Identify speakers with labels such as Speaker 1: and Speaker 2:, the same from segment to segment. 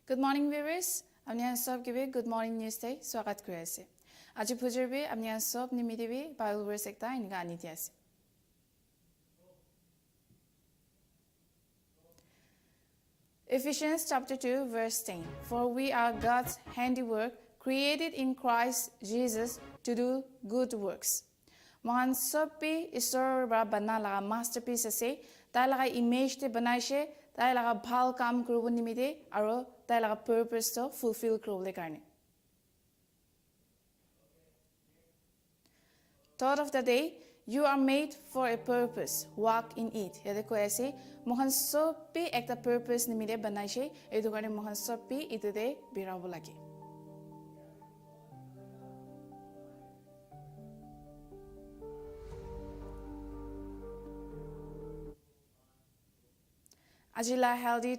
Speaker 1: Good morning viewers. Amnian sob gibe Good Morning News Day swagat kori ase. Aji phujer be amnian sob nimiti be Bible verse ekta inga aniti ase. Ephesians chapter 2 verse 10. For we are God's handiwork, created in Christ Jesus to do good works. Mohan sob be isor ba bana laga masterpiece ase. Tai laga image te banaise, tai laga bhal kam krubo nimite aro tai laga purpose to fulfill krobole karne. Thought of the day, you are made for a purpose, walk in it. Yade ko aise mohan sob be ekta purpose nimite banaise, edu karne mohan sob be itude birabo lage. Ajila healthy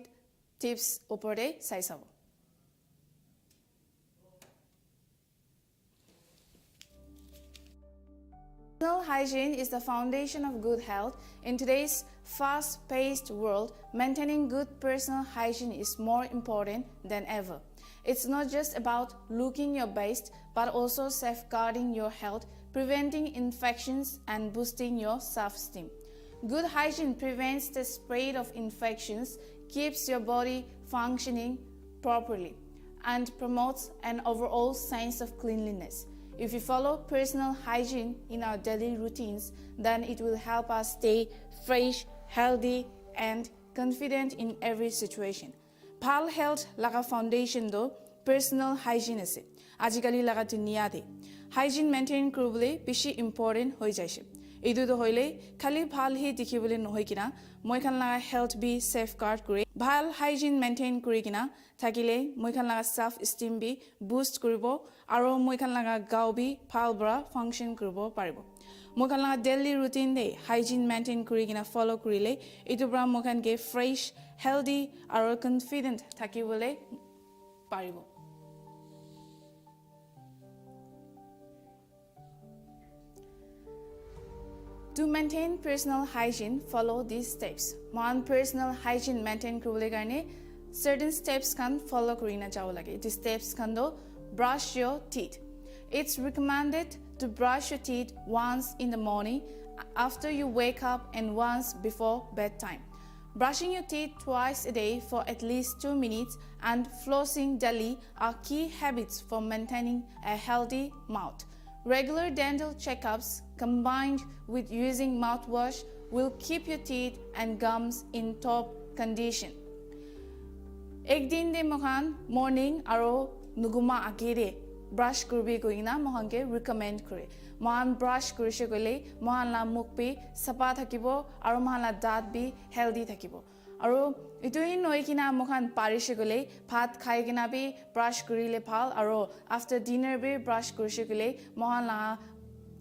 Speaker 1: tips opore sai sabo. Personal hygiene is the foundation of good health. In today's fast-paced world, maintaining good personal hygiene is more important than ever. It's not just about looking your best, but also safeguarding your health, preventing infections, and boosting your self-esteem. Good hygiene prevents the spread of infections, keeps your body functioning properly, and promotes an overall sense of cleanliness. If we follow personal hygiene in our daily routines, then it will help us stay fresh, healthy, and confident in every situation. Bhal health laga foundation do personal hygiene ase. Ajikali laga dunia de hygiene maintain kurubole bishi important hoi jaise. Edu do hoile khali bhal hi dikhibole nohoi kina moi khan laga health be safeguard kore bhal hygiene maintain kori kina thakile moi khan laga self esteem be boost koribo aro moi khan laga gao be bhal bra function koribo paribo. Moi khan laga daily routine de hygiene maintain kori kina follow korile etu bra moi khan ge fresh, healthy aro confident thakibole paribo. To maintain personal hygiene, follow these steps. One personal hygiene maintain kurule garne certain steps can follow kurina jao lage. These steps can do brush your teeth. It's recommended to brush your teeth once in the morning after you wake up and once before bedtime. Brushing your teeth twice a day for at least 2 minutes and flossing daily are key habits for maintaining a healthy mouth. Regular dental checkups combined with using mouthwash will keep your teeth and gums in top condition. Ek din de mohan morning aro nuguma agere brush kurbi koina mohan ke recommend kore. Mohan brush kurishe kole mohan la muk pe sapa thakibo aro mohan la daat bi healthy thakibo. Aro ituin noi kina mohan parishe gole bhat khai kina bi brush kurile phal aro after dinner bi brush kurishe gole mohan la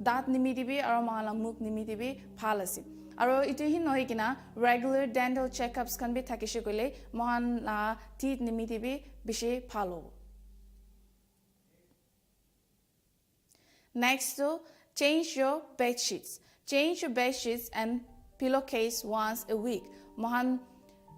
Speaker 1: daat nimiti bi aro mohan la muk nimiti bi phal ase. Aro ituin noi kina regular dental checkups kan bi thakishe gole mohan la teeth nimiti bi bishe phal hobo. Next, change your bed sheets. Change your bed sheets and pillowcase once a week. Mohan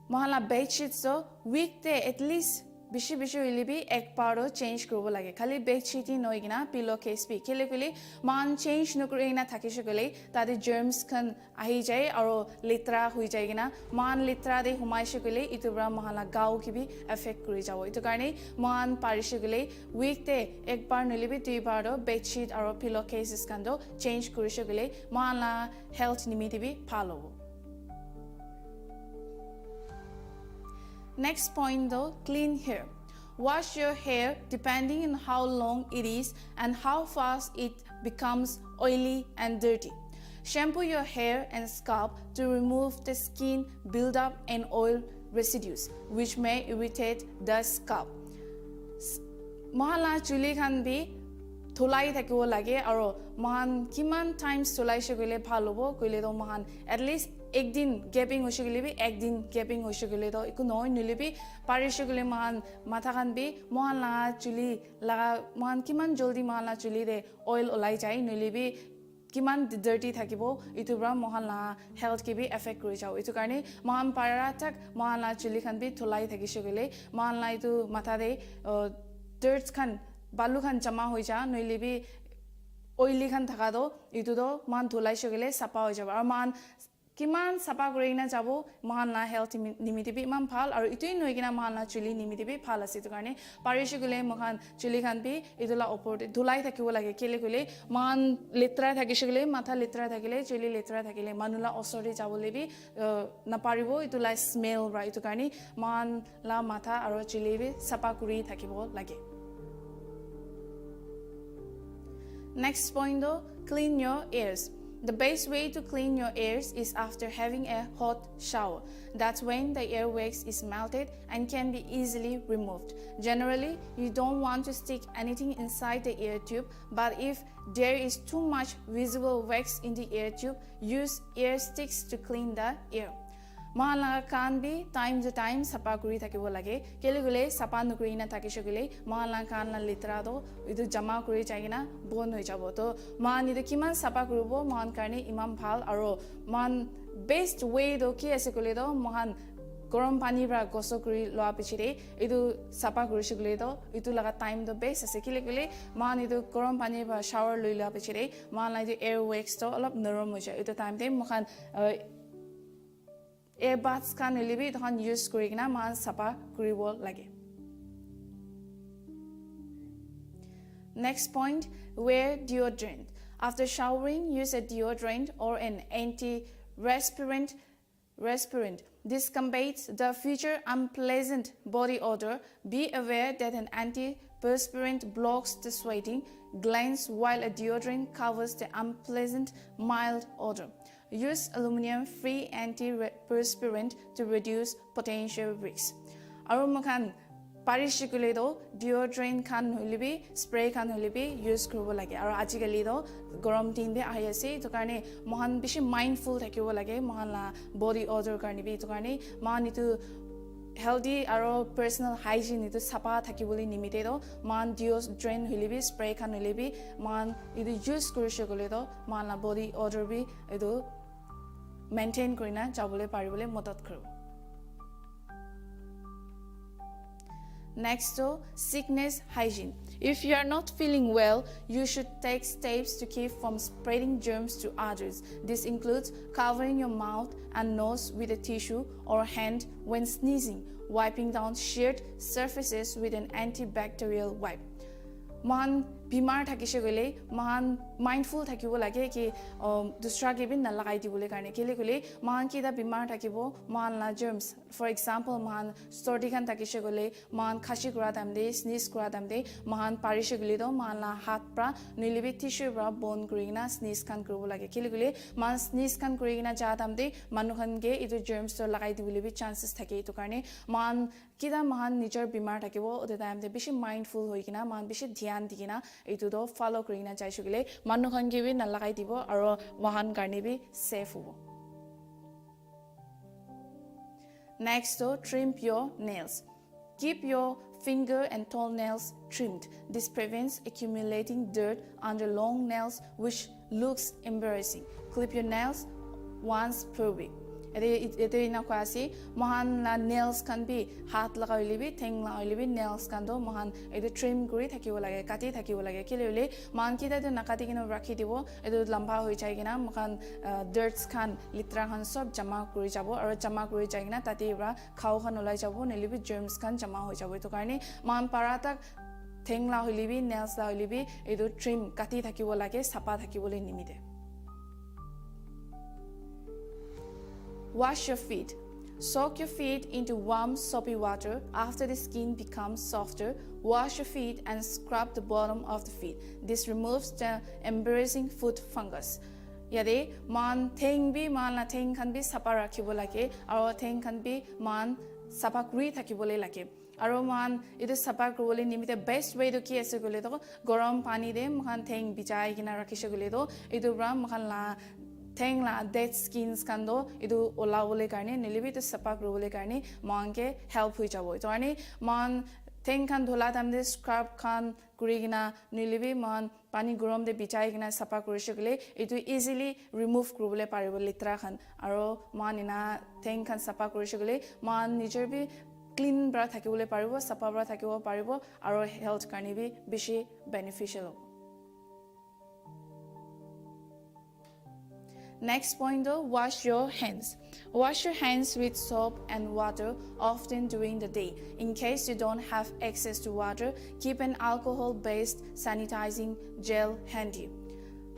Speaker 1: la bed sheets so week te at least bishi hoile bi ek paro change kurobo lage. Khali bed sheet hi noi kina pillowcase bi kele kele man change nokore na thakishe gole tade germs kan ahi jai aro litra hui jai kina man litra de humaishe gole itu bra mahala gao ki bi affect kori jabo. Itu karne man parishe gole week te ek bar nole bi dui bar do bed sheet aro pillowcases kan do change korishe gole man la health nimiti bi phalo. Next point though, clean hair. Wash your hair depending on how long it is and how fast it becomes oily and dirty. Shampoo your hair and scalp to remove the skin buildup and oil residues which may irritate the scalp. Mohala chuli khan bi thulai thakibo lage aro mohan kiman times thulai shegole bhal hobo koile do mohan at least ek din gapping hoise gele bi ek din gapping hoise gele do iku noi nile bi parishe gele mohan matha khan bi mohan la chuli laga mohan kiman joldi mohan la chuli de oil olai jai nile bi কিমান dirty থাকিব ইটো পৰা Mahala health কি B effect কৰি যাও ইটো কাৰণে মহান পাৰা তাক মহালা চুলি খান বি থলাই থাকিছে গলে মহালা ইটো মাথা দে ডাৰ্টস খান বালু খান জমা হৈ যা নইলে বি oily খান থাকা দো ইটো দো মান ধুলাই সগলে সাপা হৈ যাব আৰু মান কিমান সাপা কৰি না যাব মহালা হেলথ নিমিতে বি ইমান ভাল আৰু ইটোই নই কিনা মহালা চুলি নিমিতে বি ভাল আছে ইটো কাৰণে পাৰিছে গলে মহান চুলি খান বি ইটোলা ওপৰতে ধুলাই থাকিব লাগে কেলে গলে মান লেত্ৰা থাকিছে গলে মাথা লেত্ৰা থাকিলে চুলি লেত্ৰা থাকিলে মানুলা অসৰে যাবলে বি নাপাৰিব ইটোলা স্মেল ৰা ইটো কাৰণে মান লা মাথা আৰু চুলি বি সাপা কৰি থাকিব লাগে Next point though, clean your ears. The best way to clean your ears is after having a hot shower. That's when the earwax is melted and can be easily removed. Generally, you don't want to stick anything inside the ear tube, but if there is too much visible wax in the ear tube, use ear sticks to clean the ear. Mahala kan bi time to time sapa kuri thakibo lage kele gule sapa nukuri na thakise gule mahala kan la litra do idu jama kuri chaina bon hoi jabo to man idu kiman sapa kurubo man karne imam bhal aro man best way do ki ase gule do mohan গৰম পানী পৰা গছ কৰি লোৱা পিছৰে ইটো সাপা কৰিছে গলে তো ইটো লগা টাইম দ বেস আছে কিলে গলে মান ইটো গৰম পানী বা শাৱাৰ লৈ লোৱা পিছৰে মান লাই এয়াৰ ওয়েক্স তো অলপ নৰম হৈ যায় ইটো টাইম তে মখান earbuds kan libi than use kurigna man sapa kuribo lage Next point, wear deodorant. After showering, use a deodorant or an anti-respirant. This combats the future unpleasant body odor. Be aware that an antiperspirant blocks the sweating glands while a deodorant covers the unpleasant mild odor. Use aluminum-free antiperspirant to reduce potential risks. Aru makan parishikule do deodorant khan holibi spray khan holibi use koribo lage aru ajikali do gorom din de ahi ase to karne mohan bishi mindful thakibo lage mohan la body odor karne bi to karne man itu healthy aro personal hygiene itu sapa thakibole nimite do man deodorant holibi spray khan holibi man itu use korise gole do man la body odor bi itu maintain korina jabole paribole modot koro Next to sickness hygiene. If you are not feeling well, you should take steps to keep from spreading germs to others. This includes covering your mouth and nose with a tissue or hand when sneezing, wiping down shared surfaces with an antibacterial wipe. Man बीमार থাকিছে গলে মান mindful থাকিব লাগে কি দুসরা কে বিন না লাগাই দিবলে কারণে কেলে গলে মান কি দা बीमार থাকিব মান লা জার্মস ফর एग्जांपल মান স্টর্ডি খান থাকিছে গলে মান খাসি করা দাম দে স্নিজ করা দাম দে মান পারিছে গলে তো মান লা হাত প্রা নিলিবি টিস্যু প্রা বন করিনা স্নিজ খান করব লাগে কেলে গলে মান স্নিজ খান করিনা যা দাম দে মানুখান গে ইটো জার্মস তো লাগাই দিবলে বি চান্সেস থাকে ইটো কারণে মান কিদা মান নিজৰ बीमार থাকিব ওতে টাইম দে বেশি মাইন্ডফুল হৈ কিনা মান বেশি ধ্যান দি কিনা এইটো তো ফলো কৰিনা চাইছো গলে মানুহখন কি বি না লগাই দিব আৰু ওহান কাৰণে বি সেফ হ'ব Next to trim your nails. Keep your finger and toenails trimmed. This prevents accumulating dirt under long nails which looks embarrassing. Clip your nails once per week. Ete ina kwasi mohan la nails kan bi hat lagaili bi theng lagaili bi nails kan do mohan ete trim kuri thakibo lage kati thakibo lage kelele man ki ta nakati kino rakhi dibo etu lamba hoi jai kina mohan dirts khan litra khan sob jama kuri jabo aru jama kuri jai kina tate bra khau khan olai jabo nelibi germs khan jama hoi jabo to karne man para tak theng lagaili bi nails lagaili bi etu trim kati thakibo lage sapa thakibole nimite Wash your feet. Soak your feet into warm soapy water. After the skin becomes softer, wash your feet and scrub the bottom of the feet. This removes the embarrassing foot fungus. Yade man theng bi man la theng khan bi sapa rakhibo lage aro theng khan bi man sapa kuri thakibole lage aro man idu sapa kuribole nimite best way to ki ase gole to gorom pani de man theng bijai kina rakhise gole to idu bra man la theng la dead skins kando idu ola bole karne nilibi to sapa kuribole karne man ke help hui jabo to ani man Thing can dhola tamde scrub can kurigina nulibi man pani gorom de bichai gina sapa kurishogile itu easily remove kurubole paribo litra khan aro man ina thing can sapa kurishogile man nijer bi clean bra thakibole paribo sapa bra thakibo paribo aro health karni bi bishi beneficial. Next point though, wash your hands. Wash your hands with soap and water often during the day. In case you don't have access to water, keep an alcohol-based sanitizing gel handy.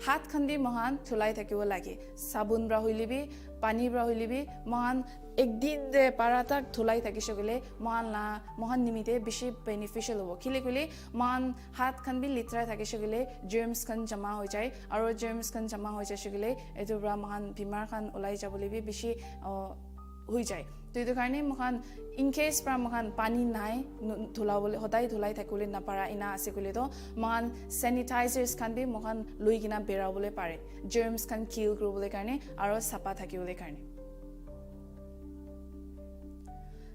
Speaker 1: Hat khandi mohan thulai thakibo lage. Sabun bra hoilibi, pani bra hoilibi, mohan ekdin de paratak thulai thakishogile mohan nimite bishi beneficial hobo. Kile kule mohan hat khan bi litra thakishogile germs khan jama hoi jai aro germs khan jama hoi jashogile etu bra mohan bimar khan ulai jabole bi bishi hoi jai. To etu karne mohan in case pra mohan pani nai thulabole hodai thulai thakule na para ina ase kule to mohan sanitizers khan bi mohan loi gina berabole pare. Germs khan kill kurubole karne aro sapa thakibole karne.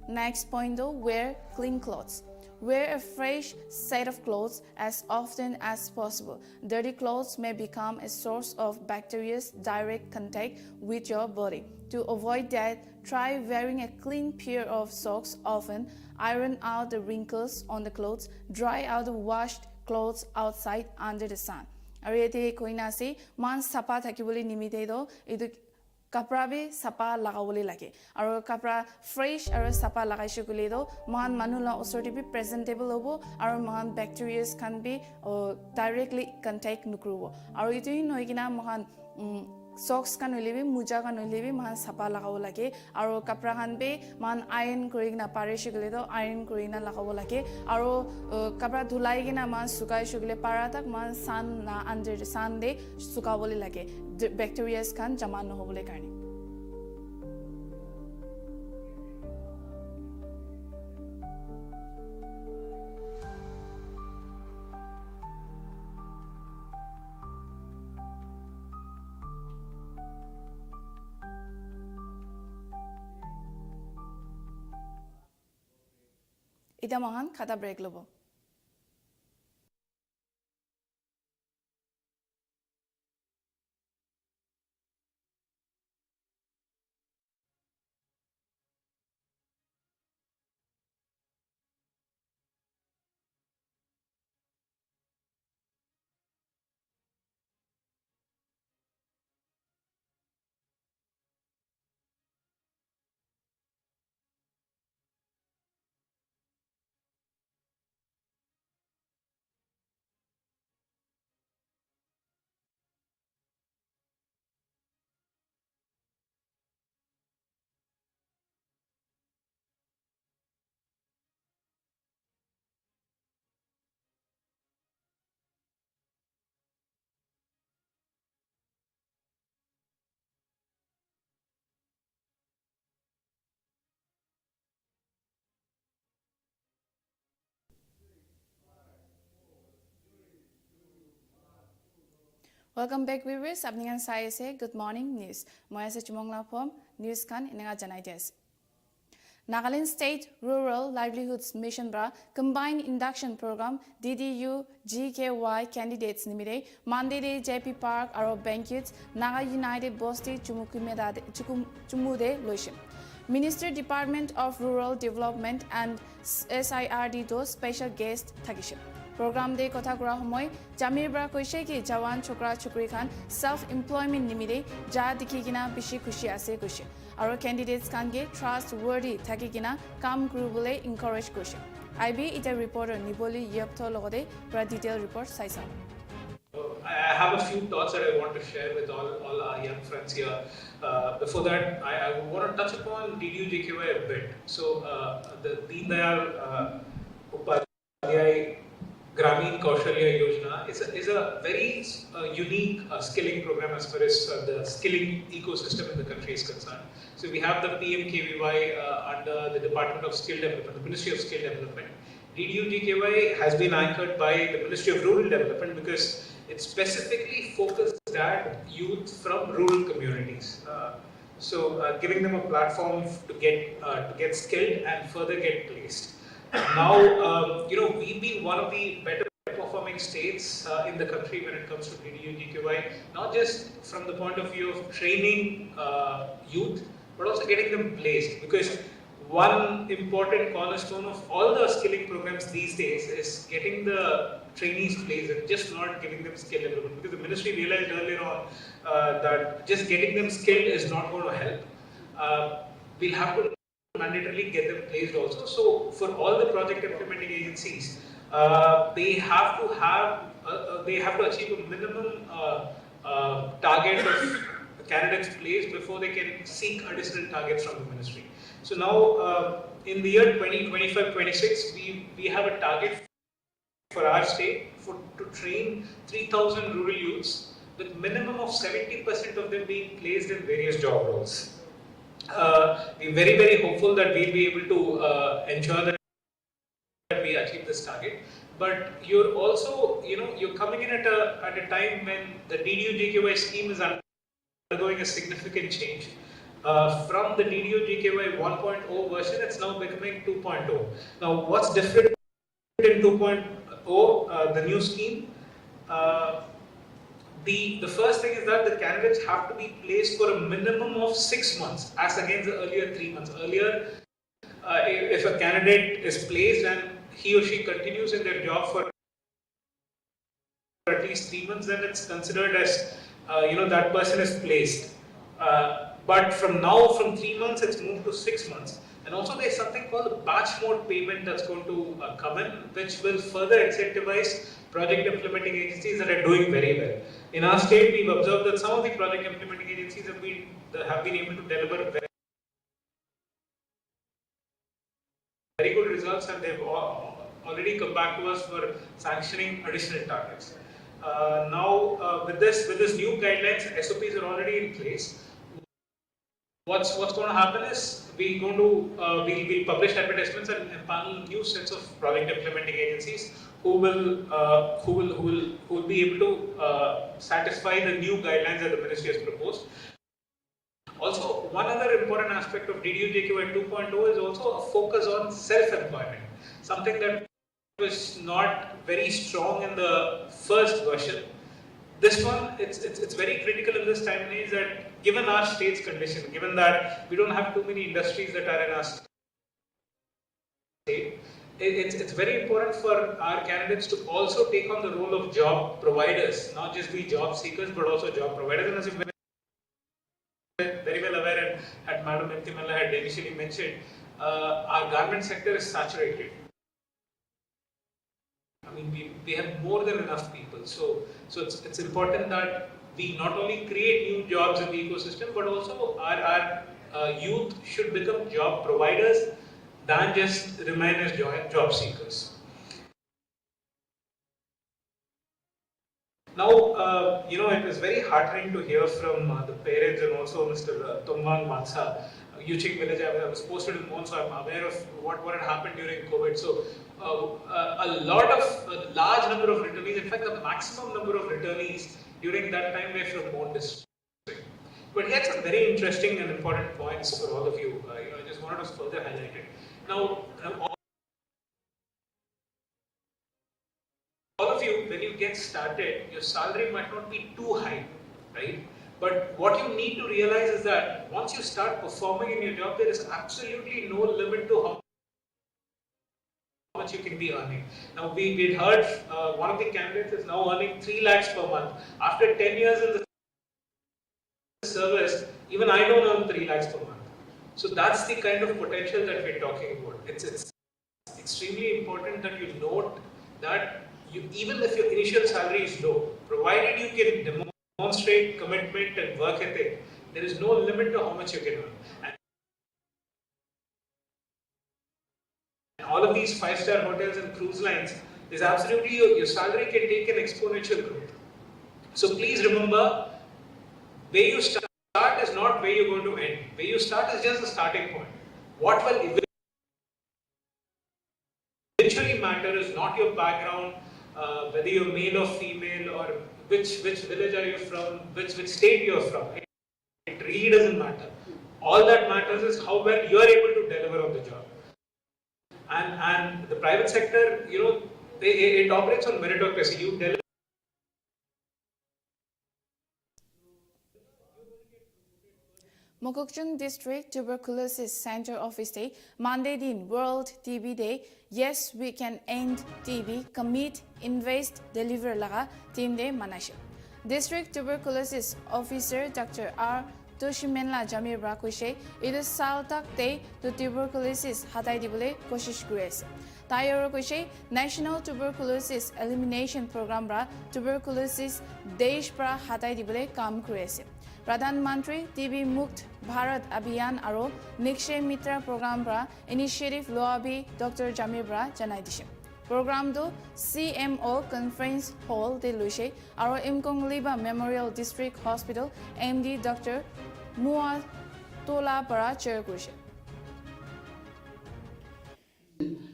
Speaker 1: Next point though, wear clean clothes. Wear a fresh set of clothes as often as possible. Dirty clothes may become a source of bacteria's direct contact with your body. To avoid that, try wearing a clean pair of socks often. Iron out the wrinkles on the clothes. Dry out the washed clothes outside under the sun. Arete koina se man sapa thakibole nimite do edu kapra bi sapa lagawole lage aro kapra fresh aro sapa lagaishe kule do man manula osori bi presentable hobo aro man bacteria can be directly contact nukrubo aro itu noigina man socks kan hoilebi muja kan hoilebi man sapa lagawo lage aro kapra kan be man iron korigina pare shigule do iron korina lagawo lage aro kapra dhulai gina man sukai shigule para tak man sun na under the sun de sukawole lage bacteria kan jama no hobole karni. Ita mohan khata break lobo. Welcome back viewers. Apni kan sai ase Good Morning News. Moi ase chumongla phom news kan inanga janai des. Nagaland State Rural Livelihoods Mission bra Combined Induction Program DDU GKY candidates nimide Monday day JP Park aro banquets Naga United Bosti Chumude loishim. Minister Department of Rural Development and SIRD do special guest thakishim. Program de kotha kura homoy Jamir bra koise ki jawan chokra chukri khan self employment nimide ja dikhigina bishi khushi ase koise aro candidates kan ge trustworthy thakigina kam kurubole encourage koise IB ita reporter Niboli Yeptho logode pra detail report saisa.
Speaker 2: I have a few thoughts that I want to share with all our young friends here. Before that, I want to touch upon DDU GKY a bit. So the Deen Dayal Upadhyay Gramin Kaushalya Yojana is a very unique skilling program as far as the skilling ecosystem in the country is concerned. So we have the PMKVY under the Department of Skill Development, the Ministry of Skill Development. DDU GKY has been anchored by the Ministry of Rural Development because it specifically focused at youth from rural communities. So giving them a platform to get skilled and further get placed. Now, we've been one of the better performing states in the country when it comes to DDU-GKY, not just from the point of view of training youth, but also getting them placed. Because one important cornerstone of all the skilling programs these days is getting the trainees placed and just not giving them skill development. Because the ministry realized earlier on that just getting them skilled is not going to help. We'll have to mandatorily get them placed also. So for all the project implementing agencies, they have to achieve a minimum target of candidates placed before they can seek additional targets from the ministry. So now in the year 2025-26, we have a target for our state to train 3,000 rural youths with minimum of 70% of them being placed in various job roles. We're very, very hopeful that we'll be able to ensure that we achieve this target. But you're also, you're coming in at a time when the DDU-GKY scheme is undergoing a significant change. From the DDU-GKY 1.0 version, it's now becoming 2.0. Now, what's different in 2.0, the new scheme? The first thing is that the candidates have to be placed for a minimum of 6 months, as against the earlier 3 months. Earlier, if a candidate is placed and he or she continues in their job for at least 3 months, then it's considered as that person is placed. But from 3 months, it's moved to 6 months. And also there's something called the batch mode payment that's going to come in, which will further incentivize project implementing agencies that are doing very well. In our state, we've observed that some of the project implementing agencies have been able to deliver very good results, and they've already come back to us for sanctioning additional targets. Now, with this new guidelines, SOPs are already in place. What's going to happen is we'll publish advertisements and empanel new sets of project implementing agencies who will be able to satisfy the new guidelines that the ministry has proposed. Also, one other important aspect of DDU-GKY 2.0 is also a focus on self-employment, something that was not very strong in the first version. This one, it's very critical in this time and age that given our state's condition, given that we don't have too many industries that are in our state, it's very important for our candidates to also take on the role of job providers, not just be job seekers, but also job providers. And as you've been very well aware, and Madam Nltv had initially mentioned, our garment sector is saturated. I mean, we have more than enough people. So it's important that we not only create new jobs in the ecosystem, but also our youth should become job providers than just remain as job seekers. Now, it was very heartening to hear from the parents and also Mr. Tumwang Mansa, Yuchik village. I was posted in Mon, so I'm aware of what had happened during COVID. So, a large number of returnees, in fact, the maximum number of returnees during that time were from Mon district. But he had some very interesting and important points for all of you. I just wanted to further highlight it. Now, all of you, when you get started, your salary might not be too high, right? But what you need to realize is that once you start performing in your job, there is absolutely no limit to how much you can be earning. Now, we heard one of the candidates is now earning 3 lakhs per month. After 10 years in the service, even I don't earn 3 lakhs per month. So that's the kind of potential that we're talking about. It's extremely important that you note that even if your initial salary is low, provided you can demonstrate commitment and work ethic, there is no limit to how much you can earn. And all of these 5-star hotels and cruise lines, there's absolutely your salary can take an exponential growth. So please remember, where you start is not where you're going to end. Where you start is just the starting point. What will eventually matter is not your background, whether you're male or female, or which village are you from, which state you're from. It really doesn't matter. All that matters is how well you're able to deliver on the job. and the private sector, it operates on meritocracy. You tell.
Speaker 1: Mokokchung District Tuberculosis Center Office Day, Monday din World TB Day. Yes, we can end TB. Commit, invest, deliver laga team day manashe. District Tuberculosis Officer Dr. R. Toshimenla Jamir Brakushe, it is Saltak Day to tuberculosis hatai dibule koshish kures. Tayoro Kushe, National Tuberculosis Elimination Program bra tuberculosis desh pra hatai dibule kam kures. Pradhan Mantri TB Mukt Bharat Abhiyan aro Nikshay Mitra Program bra Initiative Loabi Dr. Jamir bra janai dishe. Program do CMO Conference Hall de Lushe aro Imkong Liba Memorial District Hospital MD Dr. Mua Tola para chair kushe.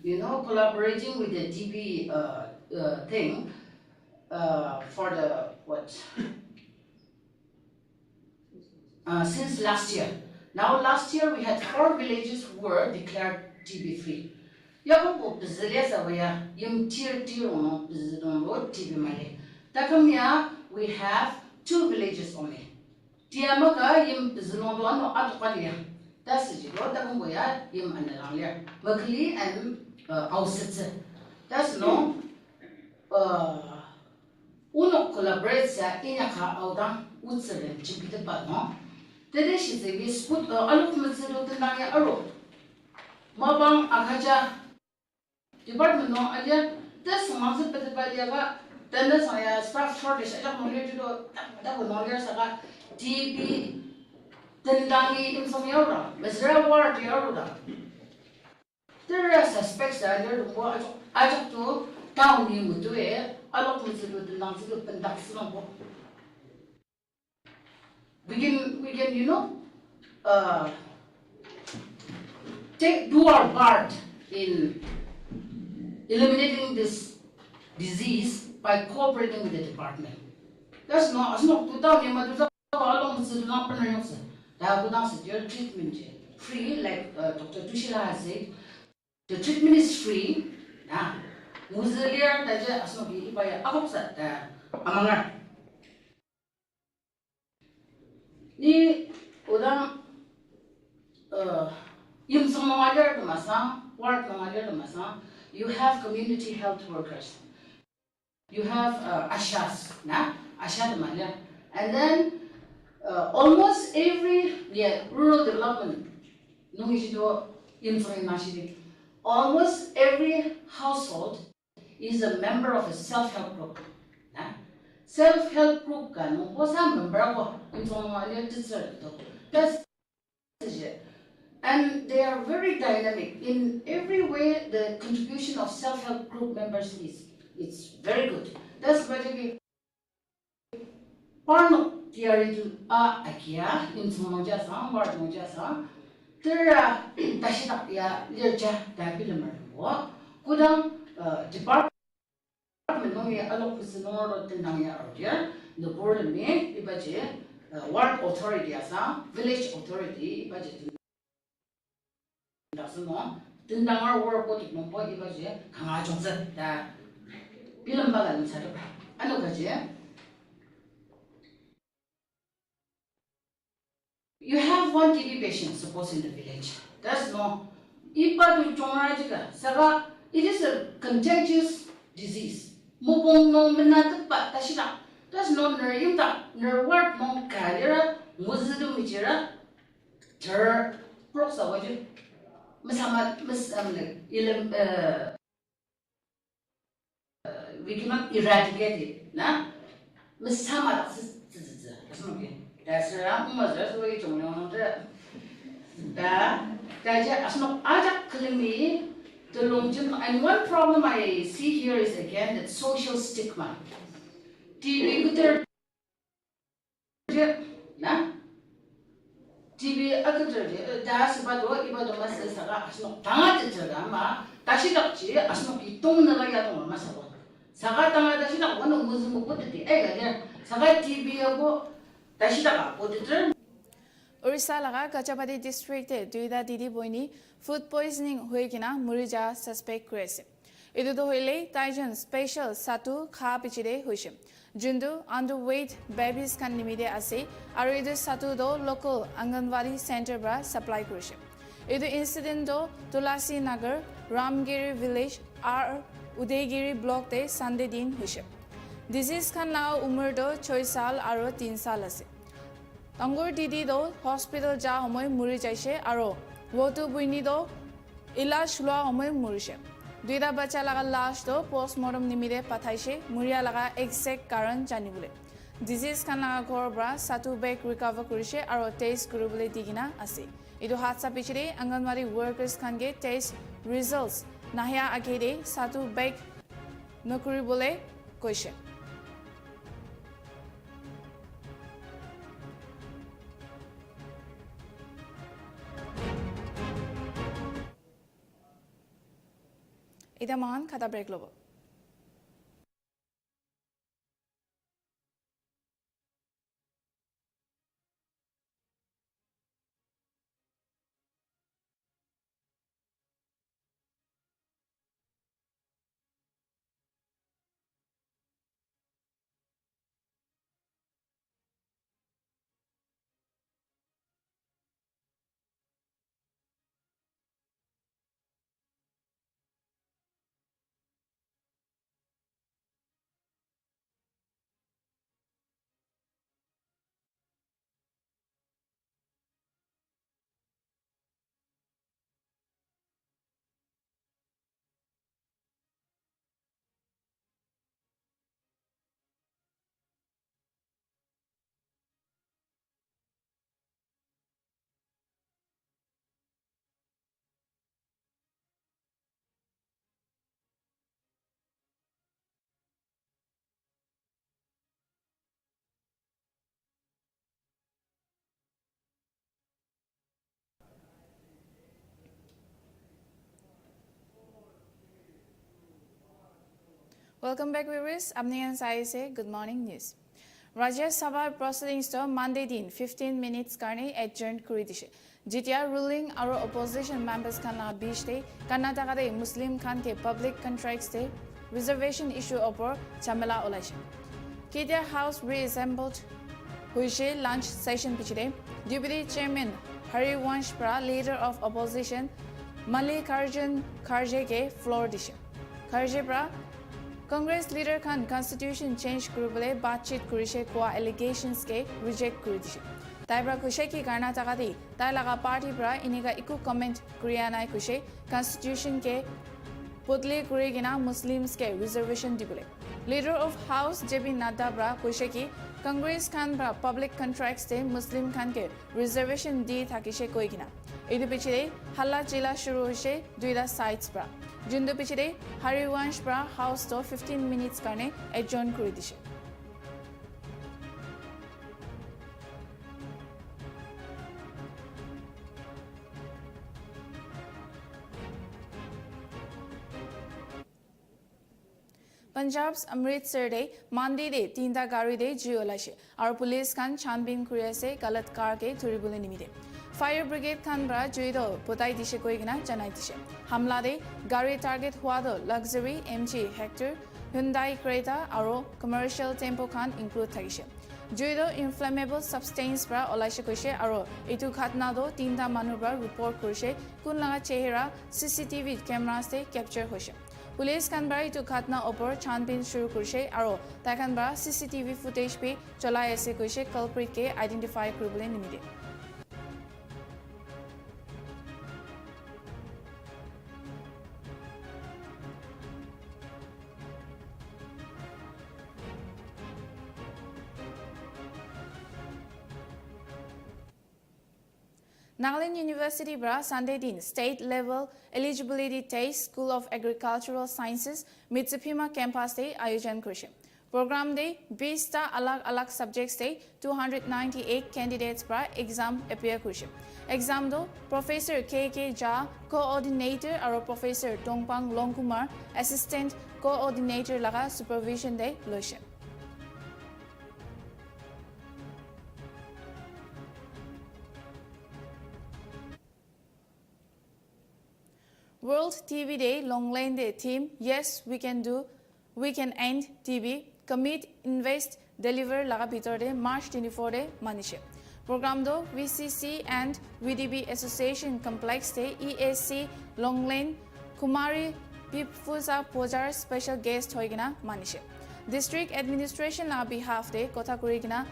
Speaker 3: Collaborating with the TB thing for the since last year. Now last year we had 4 villages who were declared TB free. Yakubu Braziliasa where yum tier on TB Mali. Takamia we have 2 villages only. Tiamaka yum Zilondon Atquadia. That's the Jiro Takamboya yum and Langlia. Makli and Ausitz. That's no uno collaborates in a car out Utzer to be the button. The dish is a we put a look Mizzle to Naya Aro. Mabang Akaja Department no idea. That's some answer better by the other. Then there's my staff shortage. I don't know to do that with lawyers about TB. Then Dangi in some Yora. Mr. War to Yoruda. There are suspects that they're the war. I talked to town name with it. I don't consider the Nancy and that's not. We can do our part in eliminating this disease by cooperating with the department. That's not too down here, but treatment free, like Dr. Tushila has said. The treatment is free. Muzilia, that's not by a outside among ni udang yung samawader dumasa work samawader dumasa you have community health workers, you have ashas asha dumalia, and then almost every rural development almost every household is a member of a self-help group. Self-help group was a member of that's it. And they are very dynamic. In every way, the contribution of self-help group members it's very good. That's why we Parno tiaritu akia in Somoja Barmoja there are Tashina Lirja Dabilamer. Kudang department the board made budget, ward authority village authority budget. Tindang work what no point budget, Kamajonsa, that Pilambalan set up. I know budget. You have 1 TB patient, suppose in the village. That's no. Ipa to Tonrajiga, Saga, it is a contagious disease. Mupong no menata tashina. That's no nerima, nerwart no kalira, muzidu michira, ter proxa waju. Miss we cannot eradicate it. Na? Miss Hamad, that's not good. That's the way to know that. That's not Ajak the long term. And one problem I see here is again that social stigma. TB good TB that's about what about the masses asno tanga tashi dakchi asno kitong na laya to masabo saga tanga tashi dak one muslim put the saga TB abo tashi dak put
Speaker 1: Orissa laga Gachapati district e duida didi boini food poisoning hoikina murija suspect kurese. Idu to hoile taijon special satu kha pichire hoise. Jundu underweight babies kan nimide ase aru idu satu do local Anganwadi center bra supply kurise. Idu incident do Tulasi Nagar Ramgiri village R Udaygiri block te Sunday din hoise. Disease kan lao umur do 6 sal aru 3 sal ase. Tangor didi do hospital ja homoy muri jaise aro wotu buini do ilaj lua homoy murise. Duida bacha laga lash do postmortem nimide pathaise muria laga exact karan janibule. Disease kan laga ghor bra satu bag recover kurise aro test kurubule digina ase. Idu hatsa pichire Anganwadi workers kan ge test results nahya agede satu bag nokuribule koise. Ida man kata break lobo. Welcome back viewers. Abningan sai se good morning news. Rajya Sabha proceedings to Monday din 15 minutes karne adjourned kuri dishe. Jitia ruling aro opposition members kan la bish te Karnataka de Muslim kan ke public contracts te reservation issue opor chamela olaishe. Kedia House reassembled huishe lunch session pichide. Deputy Chairman Hari Vanshpra, leader of opposition Mallikarjun Kharge ke floor dishe. Kharge pra Congress leader kan constitution change kurubale batchit kurishe kwa allegations ke reject kuri dishe. Taibra kushe ki Karnataka di tai laga party bra iniga iku comment kuriyanai kushe constitution ke putli kurigina Muslims ke reservation dibule. Leader of House JB Nadda bra kushe ki Congress kan bra public contracts te Muslim kan ke reservation di thakishe koigina. Idu pichide halla chila shuru hoise duida sides bra. Jundu pichide Hari Vanshpra House to 15 minutes karne adjourn kuri dishe. Punjab's Amritsar de Mandi de tinta gari de jiolaishe. Our police kan chanbin kuriase galat car ke thuribule nimide. Fire brigade kan bra juido potai dishe koigina janai dishe. Hamla de gari target hua do luxury MG Hector Hyundai Creta aro commercial tempo kan include thagishe. Juido inflammable substance bra olaishe koishe aro etu ghatna do tinta manu bra report korishe kun laga chehra CCTV cameras te capture hoise. Police kan bra itu ghatna opor chanbin shuru korishe aro ta kan bra CCTV footage pe cholai ase koishe culprit ke identify kuribole nimide. Nagaland University bra Sunday din state level eligibility test School of Agricultural Sciences Mitsipima campus te ayojan kurishe. Program de 20 ta alag subjects te 298 candidates bra exam appear kurishe. Exam do Professor KK Ja coordinator aro Professor Tongpang Longkumar assistant coordinator laga supervision de loishe. World TB Day Longline Day theme, Yes, we can end TB, commit, invest, deliver laga bhitor de March 24 de manishe. Program do VCC and VDB Association Complex de ESC Longline Kumari Pipfusa Pojar special guest hoigina manishe. District Administration na behalf de kotha kurigina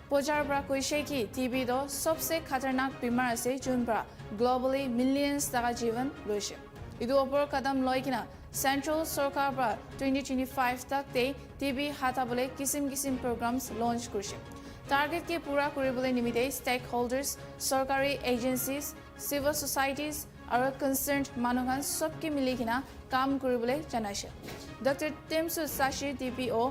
Speaker 1: Pojar bra koishe ki TB do सबसे खतरनाक बीमार से जुन बरा globally millions taga जीवन लोइसे. इदु ओपर कदम लोइकिना Central Sarkar bra 2025 tak te TB hatabole kisim programs launch kurse. Target ke pura kuribole nimite stakeholders, sarkari agencies, civil societies, aru concerned manuhan sobke milikina काम কৰিবলৈ জনাইছে ডক্টৰ টেমসু সাশি DPO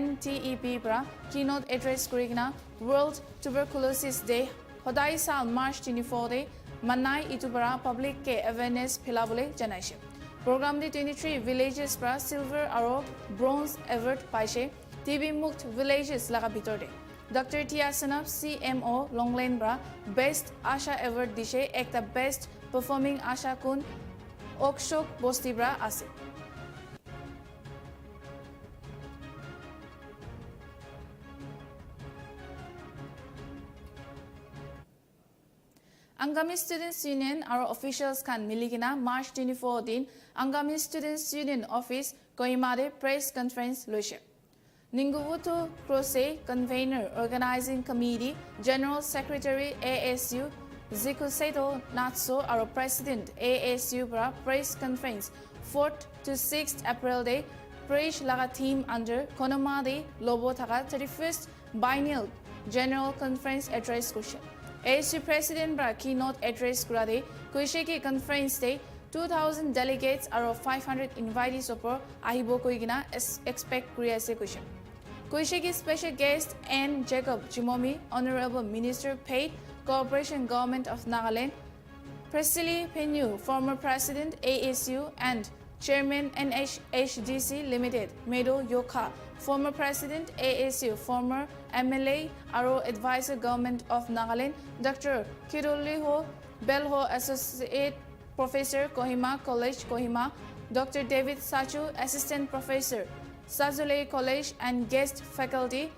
Speaker 1: NTEP পৰা keynote address কৰিকিনা World Tuberculosis Day সদায় সাল মাৰ্চ 24 দে মানাই ইটো পৰা public কে awareness ফেলাবলৈ জনাইছে program দি 23 villages পৰা silver আৰু bronze award পাইছে TB মুক্ত villages লগা ভিতৰতে ডক্টৰ টিয়াসনব CMO লংলেন পৰা best asha award দিছে একটা best performing asha কোন Okshok Bostibra Ase. Angami Students Union, our officials can miligina March 2014 Angami Students Union Office Koimade Press Conference Lushe. Ninguvutu Krose, Convener, Organizing Committee, General Secretary ASU, Zikuseto Natso, our President ASU Bra Press Conference 4th to 6th April Day Presh Laga Team under Konomade Lobo Taga 31st Biennial General Conference Address Kusha. ASU President Bra Keynote Address Kurade Kusheki Conference Day 2000 delegates are 500 invitees opor Ahibo Kuigina expect Kuriase Kusha. Kusheki special guest N. Jacob Chimomi, Honorable Minister paid Cooperation Government of Nagaland, Priscilla Penu, former President ASU and Chairman NHDC Limited, Medo Yoka, former President ASU, former MLA, Aro Advisor Government of Nagaland, Dr. Kiruliho Belho, Associate Professor, Kohima College, Kohima, Dr. David Sachu, Assistant Professor, Sazule College and guest faculty,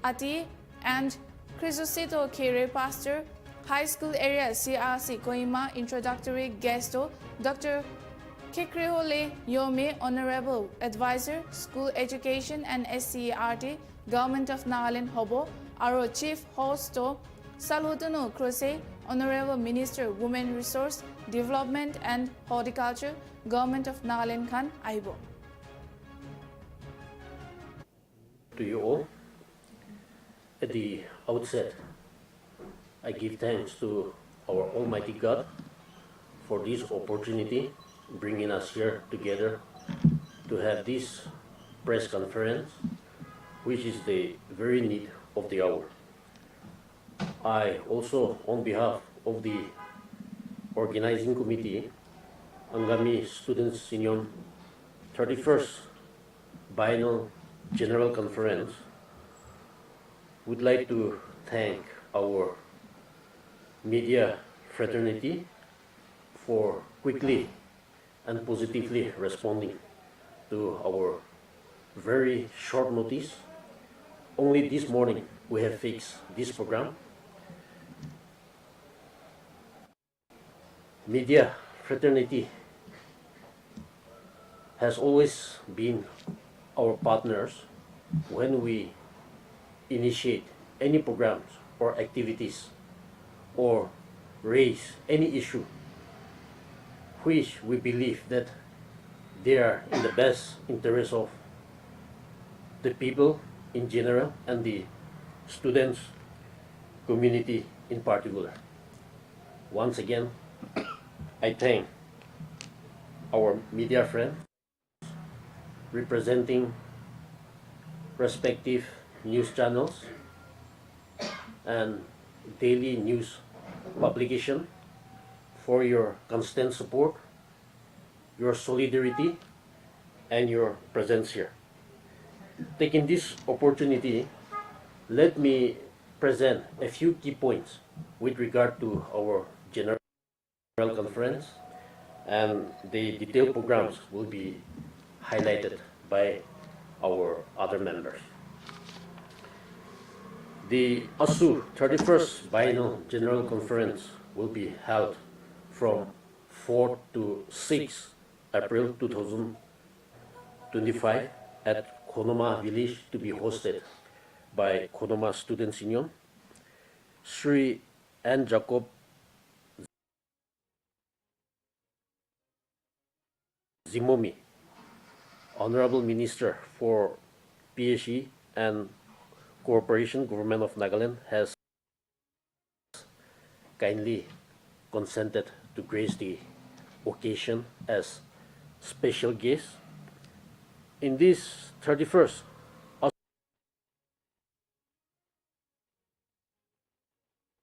Speaker 1: Ati and Crisosito Kere Pastor, High School Area CRC Kohima Introductory Guesto, Dr. Kikriole Yome Honorable Advisor, School Education and SCERT, Government of Nagaland Hobo, our Chief Hosto, Salutano Crose, Honorable Minister Women Resource Development and Horticulture, Government of Nagaland Khan Aibo.
Speaker 4: To you all. At the outset, I give thanks to our Almighty God for this opportunity, bringing us here together to have this press conference, which is the very need of the hour. I also, on behalf of the organizing committee, Angami Students Union 31st Biennial General Conference, would like to thank our media fraternity for quickly and positively responding to our very short notice. Only this morning we have fixed this program. Media fraternity has always been our partners when we initiate any programs or activities or raise any issue which we believe that they are in the best interest of the people in general and the students community in particular. Once again, I thank our media friends representing respective news channels and daily news publication for your constant support, your solidarity, and your presence here. Taking this opportunity, let me present a few key points with regard to our general conference and the detailed programs will be highlighted by our other members. The ASU 31st Biennial General Conference will be held from 4 to 6 April 2025 at Konoma Village, to be hosted by Konoma Students Union. Sri N. Jacob Zimomi, Honorable Minister for PSE and Cooperation, Government of Nagaland, has kindly consented to grace the occasion as special guest. In this 31st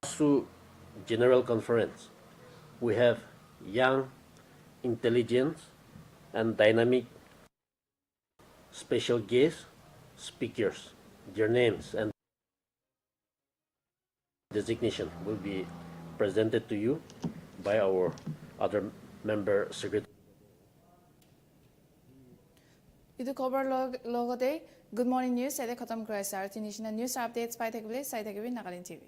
Speaker 4: ASU General Conference, we have young, intelligent, and dynamic special guest speakers. Their names and designation will be presented to you by our other member secretary.
Speaker 1: Idu kobar logote Good Morning News ede khatam kuraisa aru tini shina news updates pai thakibole sai thakibi Nagaland TV.